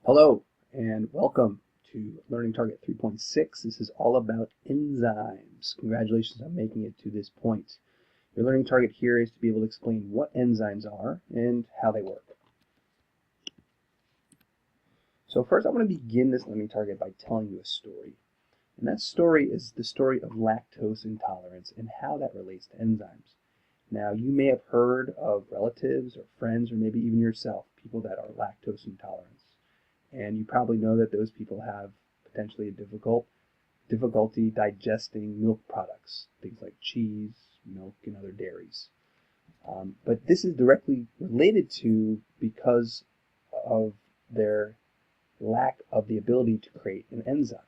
Hello and welcome to Learning Target 3.6. This is all about enzymes. Congratulations on making it to this point. Your learning target here is to be able to explain what enzymes are and how they work. So first I want to begin this learning target by telling you a story. And that story is the story of lactose intolerance and how that relates to enzymes. Now you may have heard of relatives or friends or maybe even yourself, people that are lactose intolerant. And you probably know that those people have potentially a difficulty digesting milk products, things like cheese, milk, and other dairies. But this is directly related to because of their lack of the ability to create an enzyme.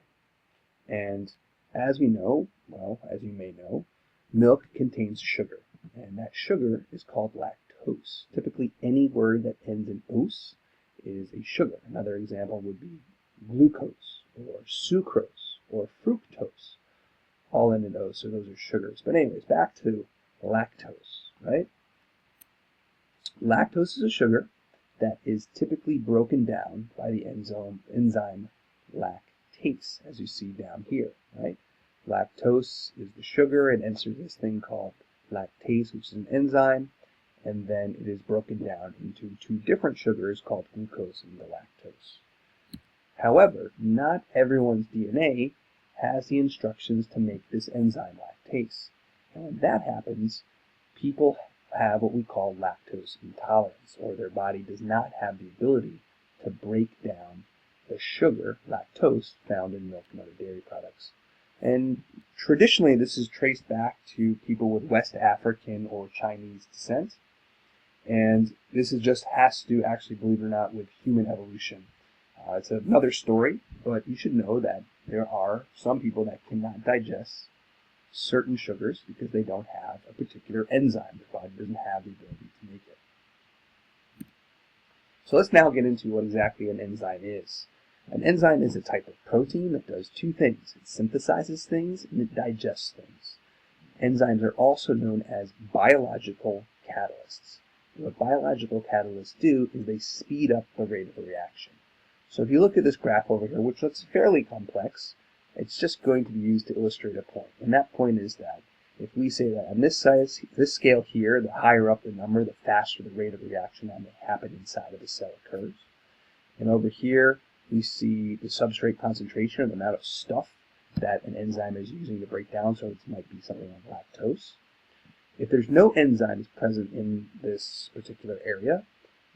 And as we know, well, as you may know, milk contains sugar, and that sugar is called lactose. Typically, any word that ends in "ose" is a sugar. Another example would be glucose or sucrose or fructose, all in an O, so those are sugars. But anyways, back to lactose, right? Lactose is a sugar that is typically broken down by the enzyme lactase, as you see down here, right? Lactose is the sugar, it enters this thing called lactase, which is an enzyme, and then it is broken down into two different sugars called glucose and galactose. However, not everyone's DNA has the instructions to make this enzyme lactase. And when that happens, people have what we call lactose intolerance, or their body does not have the ability to break down the sugar, lactose, found in milk and other dairy products. And traditionally, this is traced back to people with West African or Chinese descent. And this has to do, actually, believe it or not, with human evolution. It's another story, but you should know that there are some people that cannot digest certain sugars because they don't have a particular enzyme. Their body doesn't have the ability to make it. So let's now get into what exactly an enzyme is. An enzyme is a type of protein that does two things. It synthesizes things and it digests things. Enzymes are also known as biological catalysts. What biological catalysts do is they speed up the rate of a reaction. So if you look at this graph over here, which looks fairly complex, it's just going to be used to illustrate a point. And that point is that if we say that on this scale here, the higher up the number, the faster the rate of reaction that may happen inside of the cell occurs. And over here, we see the substrate concentration, or the amount of stuff that an enzyme is using to break down, so it might be something like lactose. If there's no enzymes present in this particular area,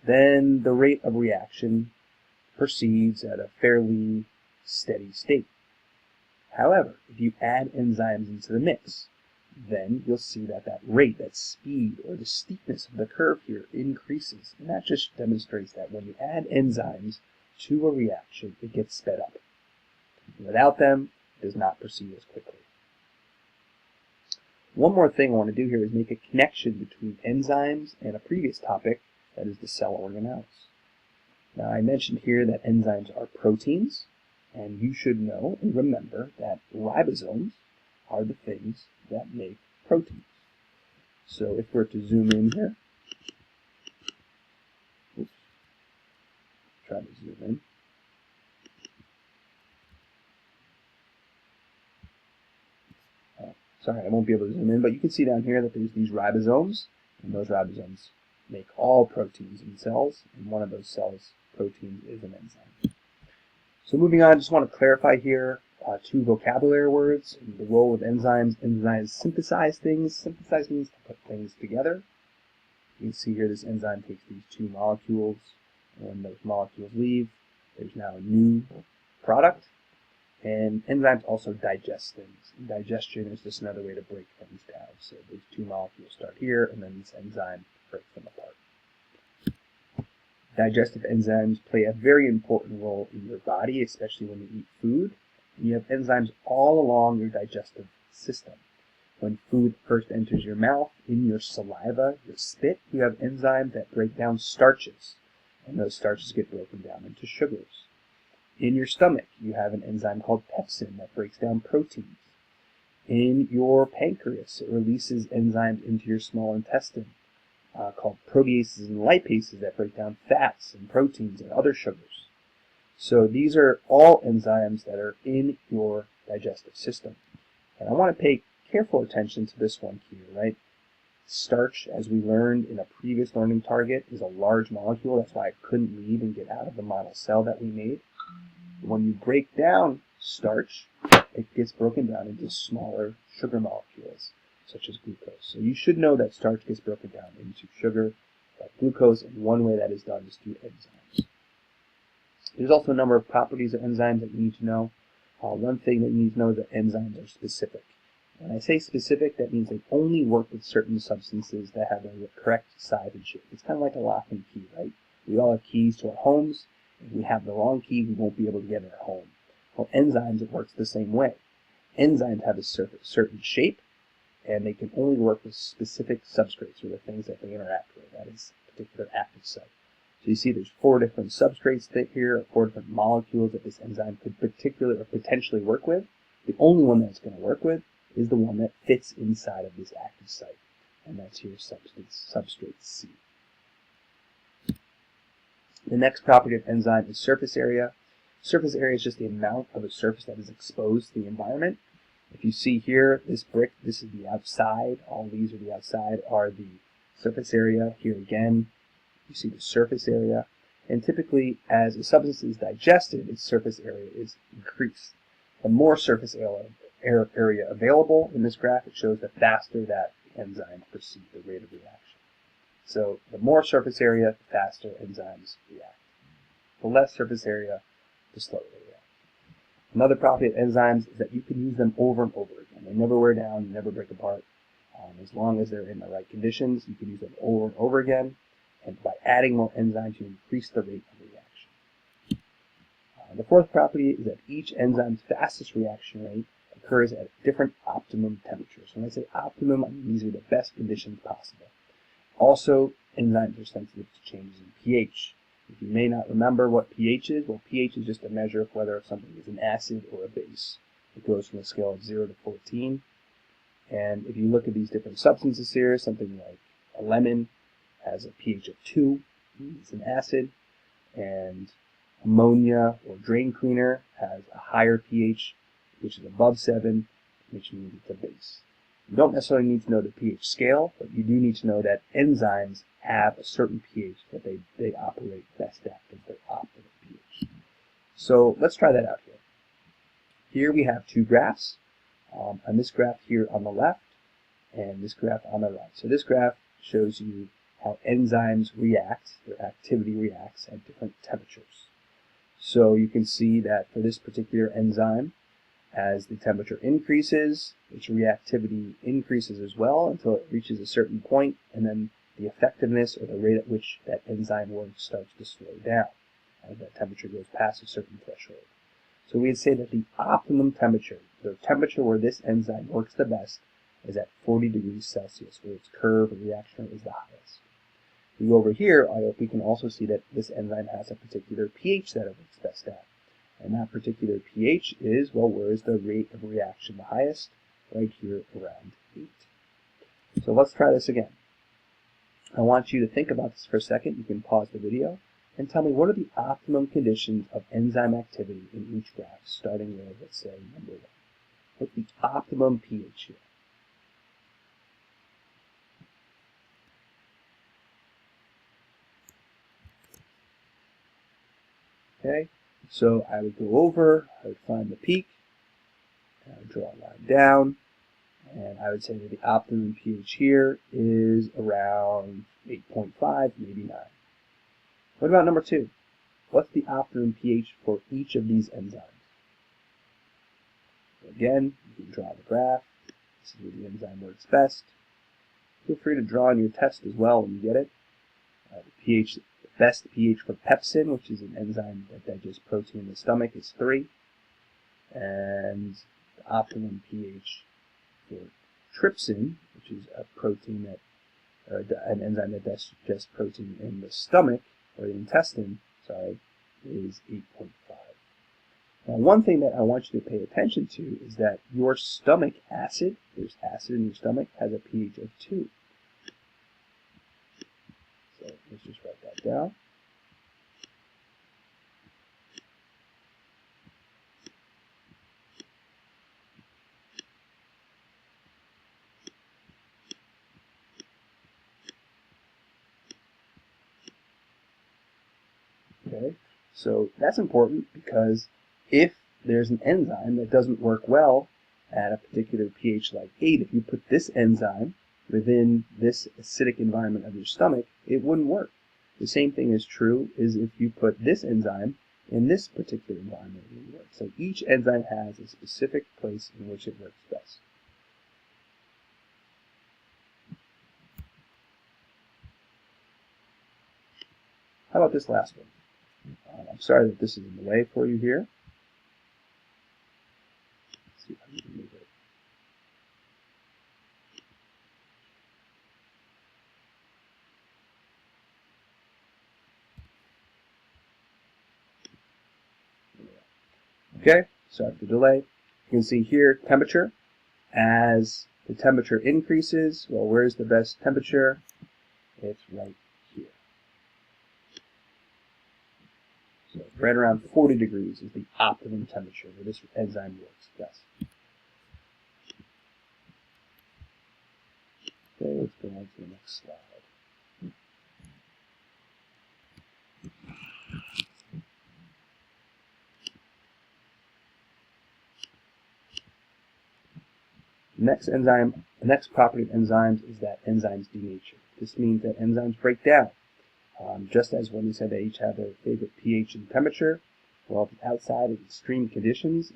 then the rate of reaction proceeds at a fairly steady state. However, if you add enzymes into the mix, then you'll see that that rate, that speed, or the steepness of the curve here increases. And that just demonstrates that when you add enzymes to a reaction, it gets sped up. Without them, it does not proceed as quickly. One more thing I want to do here is make a connection between enzymes and a previous topic, that is the cell organelles. Now I mentioned here that enzymes are proteins, and you should know and remember that ribosomes are the things that make proteins. So if we're to zoom in here, try to zoom in. Sorry, I won't be able to zoom in, but you can see down here that there's these ribosomes, and those ribosomes make all proteins in cells, and one of those cells' proteins is an enzyme. So moving on, I just want to clarify here two vocabulary words. The role of enzymes. Enzymes synthesize things. Synthesize means to put things together. You can see here this enzyme takes these two molecules, and when those molecules leave, there's now a new product. And enzymes also digest things. And digestion is just another way to break things down. So these two molecules start here, and then this enzyme breaks them apart. Digestive enzymes play a very important role in your body, especially when you eat food. And you have enzymes all along your digestive system. When food first enters your mouth, in your saliva, your spit, you have enzymes that break down starches. And those starches get broken down into sugars. In your stomach, you have an enzyme called pepsin that breaks down proteins. In your pancreas, it releases enzymes into your small intestine called proteases and lipases that break down fats and proteins and other sugars. So these are all enzymes that are in your digestive system. And I want to pay careful attention to this one here, right? Starch, as we learned in a previous learning target, is a large molecule. That's why I couldn't leave and get out of the model cell that we made. When you break down starch, it gets broken down into smaller sugar molecules, such as glucose. So you should know that starch gets broken down into sugar, like glucose, and one way that is done is through enzymes. There's also a number of properties of enzymes that you need to know. One thing that you need to know is that enzymes are specific. When I say specific, that means they only work with certain substances that have the correct size and shape. It's kind of like a lock and key, right? We all have keys to our homes. If we have the wrong key, we won't be able to get in our home. Well, enzymes, it works the same way. Enzymes have a certain shape, and they can only work with specific substrates, or the things that they interact with. That is a particular active site. So you see there's 4 different substrates here, or 4 different molecules that this enzyme could particularly or potentially work with. The only one that's going to work with is the one that fits inside of this active site, and that's here substrate C. The next property of enzyme is surface area. Surface area is just the amount of a surface that is exposed to the environment. If you see here, this brick, this is the outside. All these are the outside, are the surface area. Here again, you see the surface area. And typically, as a substance is digested, its surface area is increased. The more surface area available in this graph, it shows the faster that the enzyme proceeds, the rate of reaction. So the more surface area, the faster enzymes react. The less surface area, the slower they react. Another property of enzymes is that you can use them over and over again. They never wear down, never break apart. As long as they're in the right conditions, you can use them over and over again. And by adding more enzymes, you increase the rate of reaction. The fourth property is that each enzyme's fastest reaction rate occurs at different optimum temperatures. When I say optimum, I mean these are the best conditions possible. Also, enzymes are sensitive to changes in pH. If you may not remember what pH is, well, pH is just a measure of whether something is an acid or a base. It goes from a scale of 0 to 14. And if you look at these different substances here, something like a lemon has a pH of 2, it's an acid, and ammonia or drain cleaner has a higher pH, which is above 7, which means it's a base. You don't necessarily need to know the pH scale, but you do need to know that enzymes have a certain pH that they operate best at, because they're optimal pH. So let's try that out here. Here we have 2 graphs, and this graph here on the left, and this graph on the right. So this graph shows you how enzymes react, their activity reacts at different temperatures. So you can see that for this particular enzyme, as the temperature increases, its reactivity increases as well until it reaches a certain point, and then the effectiveness or the rate at which that enzyme works starts to slow down as that temperature goes past a certain threshold. So we'd say that the optimum temperature, the temperature where this enzyme works the best, is at 40 degrees Celsius, where its curve of reaction is the highest. If we go over here, I hope we can also see that this enzyme has a particular pH that it works best at. And that particular pH is, well, where is the rate of reaction the highest? Right here around 8. So let's try this again. I want you to think about this for a second. You can pause the video and tell me what are the optimum conditions of enzyme activity in each graph, starting with, let's say, number 1. What's the optimum pH here? Okay, so I would go over, I would find the peak, and I would draw a line down, and I would say that the optimum pH here is around 8.5, maybe 9. What about number 2? What's the optimum pH for each of these enzymes? So again, you can draw the graph. This is where the enzyme works best. Feel free to draw on your test as well when you get it. The best pH for pepsin, which is an enzyme that digests protein in the stomach, is 3. And the optimum pH for trypsin, which is a protein that, or an enzyme that digests protein in the stomach, or the intestine, sorry, is 8.5. Now, one thing that I want you to pay attention to is that your stomach acid, there's acid in your stomach, has a pH of 2. So let's just write that down. Okay, so that's important because if there's an enzyme that doesn't work well at a particular pH like 8, if you put this enzyme within this acidic environment of your stomach, it wouldn't work. The same thing is true is if you put this enzyme in this particular environment, it wouldn't work. So each enzyme has a specific place in which it works best. How about this last one? I'm sorry that this is in the way for you here. Let's see if I can move it. Okay, sorry for the delay. You can see here temperature. As the temperature increases, well, where's the best temperature? It's right here. So right around 40 degrees is the optimum temperature where this enzyme works best. Okay, let's go on to the next slide. The next property of enzymes is that enzymes denature. This means that enzymes break down. Just as when we said they each have their favorite pH and temperature, well, outside of extreme conditions,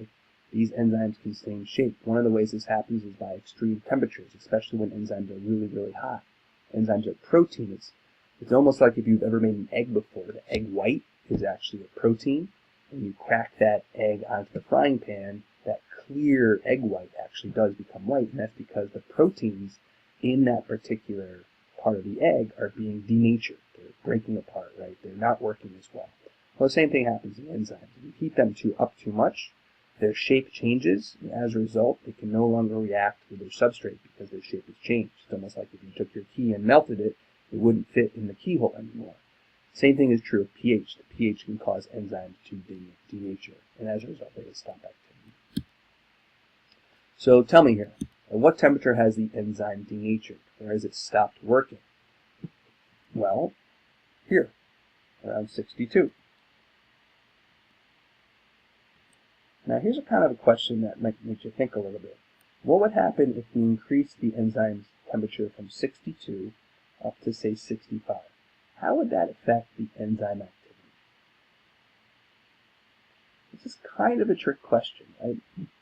these enzymes can stay in shape. One of the ways this happens is by extreme temperatures, especially when enzymes are really, really hot. Enzymes are proteins. It's almost like if you've ever made an egg before. The egg white is actually a protein. When you crack that egg onto the frying pan, that clear egg white actually does become white, and that's because the proteins in that particular part of the egg are being denatured. They're breaking apart, right? They're not working as well. Well, the same thing happens in enzymes. If you heat them up too much, their shape changes, and as a result, they can no longer react with their substrate because their shape has changed. It's almost like if you took your key and melted it, it wouldn't fit in the keyhole anymore. Same thing is true of pH. The pH can cause enzymes to denature, and as a result, they will stop activity. So tell me here, at what temperature has the enzyme denatured, or has it stopped working? Well, here, around 62. Now here's a kind of a question that might make you think a little bit. What would happen if we increased the enzyme's temperature from 62 up to, say, 65? How would that affect the enzyme activity? This is kind of a trick question, right?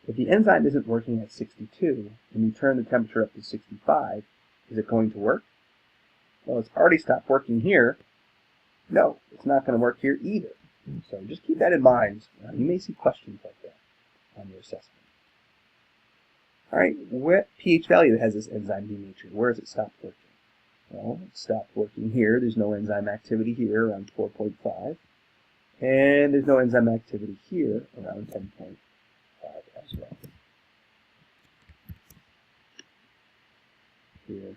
If the enzyme isn't working at 62 and you turn the temperature up to 65, is it going to work? Well, it's already stopped working here. No, it's not going to work here either. So just keep that in mind. You may see questions like that on your assessment. All right, what pH value has this enzyme denatured? Where has it stopped working? Well, it stopped working here. There's no enzyme activity here around 4.5. And there's no enzyme activity here around 10.5 as well. Here.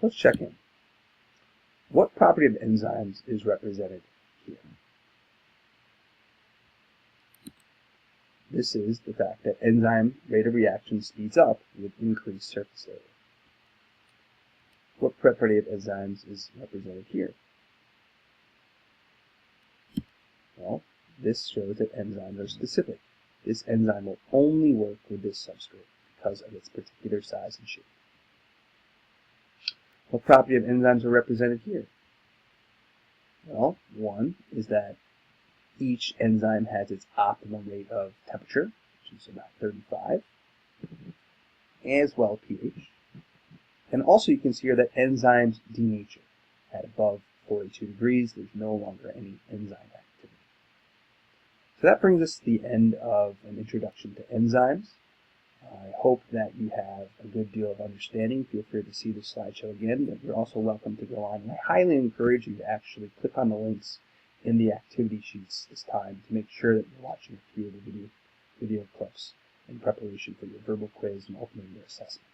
Let's check in. What property of enzymes is represented here? This is the fact that enzyme rate of reaction speeds up with increased surface area. What property of enzymes is represented here? Well, this shows that enzymes are specific. This enzyme will only work with this substrate because of its particular size and shape. What property of enzymes are represented here? Well, one is that each enzyme has its optimal rate of temperature, which is about 35, as well as pH. And also you can see here that enzymes denature. At above 42 degrees, there's no longer any enzyme activity. So that brings us to the end of an introduction to enzymes. I hope that you have a good deal of understanding. Feel free to see the slideshow again, but you're also welcome to go on. And I highly encourage you to actually click on the links in the activity sheets this time to make sure that you're watching a few of the video clips in preparation for your verbal quiz and ultimately your assessment.